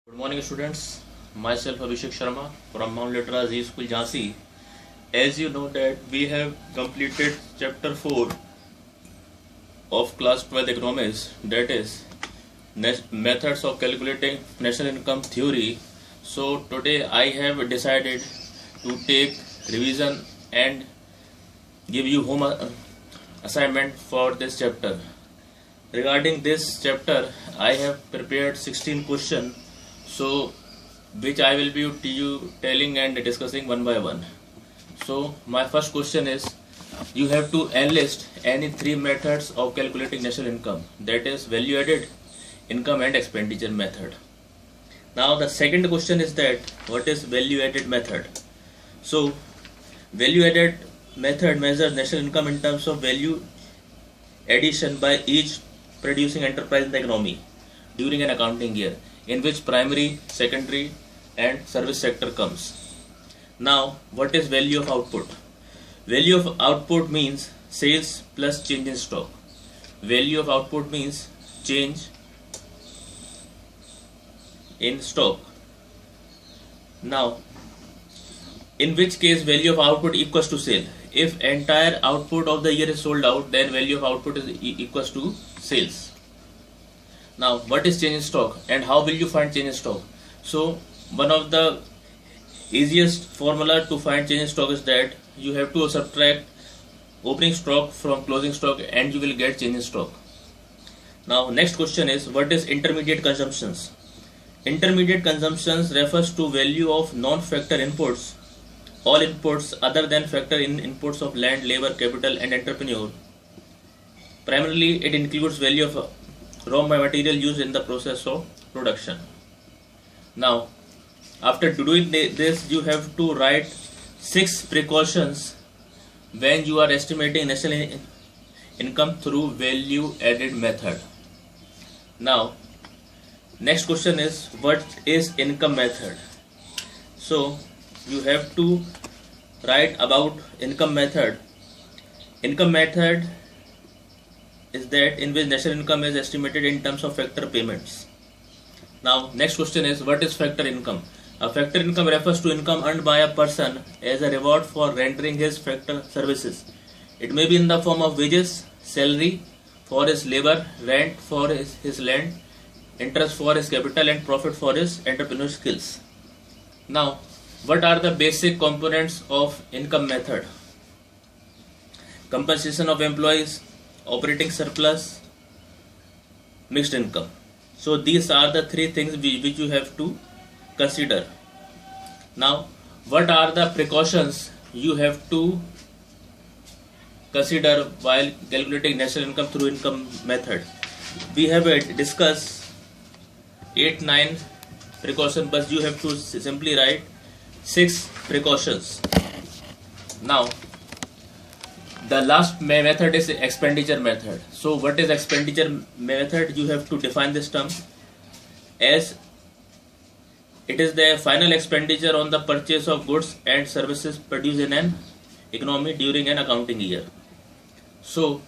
Good morning, students. Myself Abhishek Sharma from Mount Litera Z School, Jhansi. As you know that we have completed chapter 4 of class 12 economics, that is methods of calculating national income theory. So today I have decided to take revision and give you home assignment for this chapter. Regarding this chapter, I have prepared 16 questions, so which I will be telling and discussing one by one. So my first question is, you have to enlist any three methods of calculating national income, that is value added, income and expenditure method. Now the second question is that what is value added method? So value added method measures national income in terms of value addition by each producing enterprise in the economy during an accounting year, in which primary, secondary and service sector comes. Now what is value of output? Value of output means sales plus change in stock. Value of output means change in stock. Now in which case value of output equals to sale. If entire output of the year is sold out, then value of output is equals to sales. Now what is change in stock and how will you find change in stock? So one of the easiest formula to find change in stock is that you have to subtract opening stock from closing stock and you will get change in stock. Now next question is, what is intermediate consumptions? Intermediate consumptions refers to value of non-factor inputs, all inputs other than factor in inputs of land, labor, capital and entrepreneur. Primarily it includes value of raw material used in the process of production. Now after doing this, you have to write 6 precautions when you are estimating national income through value added method. Now next question is, what is income method? So you have to write about income method. Income method is that in which national income is estimated in terms of factor payments. Now next question is, what is factor income? A factor income refers to income earned by a person as a reward for rendering his factor services. It may be in the form of wages, salary for his labor, rent for his land, interest for his capital and profit for his entrepreneurial skills. Now what are the basic components of income method? Compensation of employees, operating surplus, mixed income. So these are the 3 things which you have to consider. Now what are the precautions you have to consider while calculating national income through income method? We have discussed 8-9 precautions, but you have to simply write 6 precautions. Now the last method is expenditure method. So what is expenditure method? You have to define this term as it is the final expenditure on the purchase of goods and services produced in an economy during an accounting year. So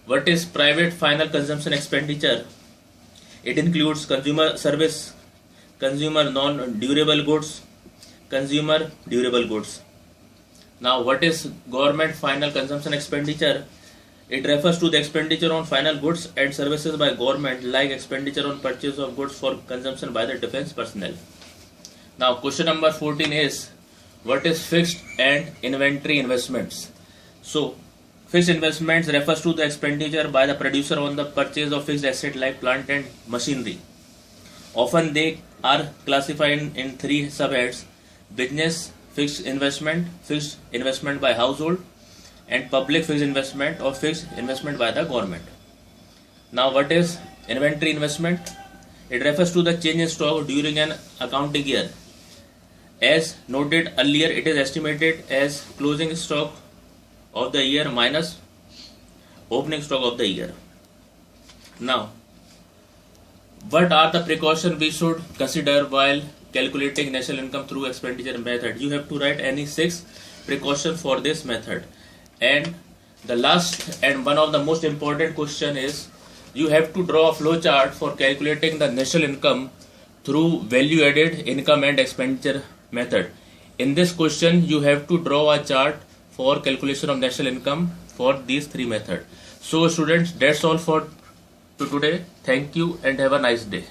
what is private final consumption expenditure? It includes consumer service, consumer non-durable goods, consumer durable goods. Now what is government final consumption expenditure? It refers to the expenditure on final goods and services by government, like expenditure on purchase of goods for consumption by the defense personnel. Now question number 14 is, what is fixed and inventory investments? So fixed investments refers to the expenditure by the producer on the purchase of fixed asset like plant and machinery. Often they are classified in 3 subheads: business fixed investment by household, and public fixed investment or fixed investment by the government. Now what is inventory investment? It refers to the change in stock during an accounting year. As noted earlier, it is estimated as closing stock of the year minus opening stock of the year. Now what are the precautions we should consider while calculating national income through expenditure method? You have to write any 6 precautions for this method. And the last and one of the most important question is, you have to draw a flow chart for calculating the national income through value added income and expenditure method. In this question, you have to draw a chart for calculation of national income for these three methods. So students, that's all for today. Thank you and have a nice day.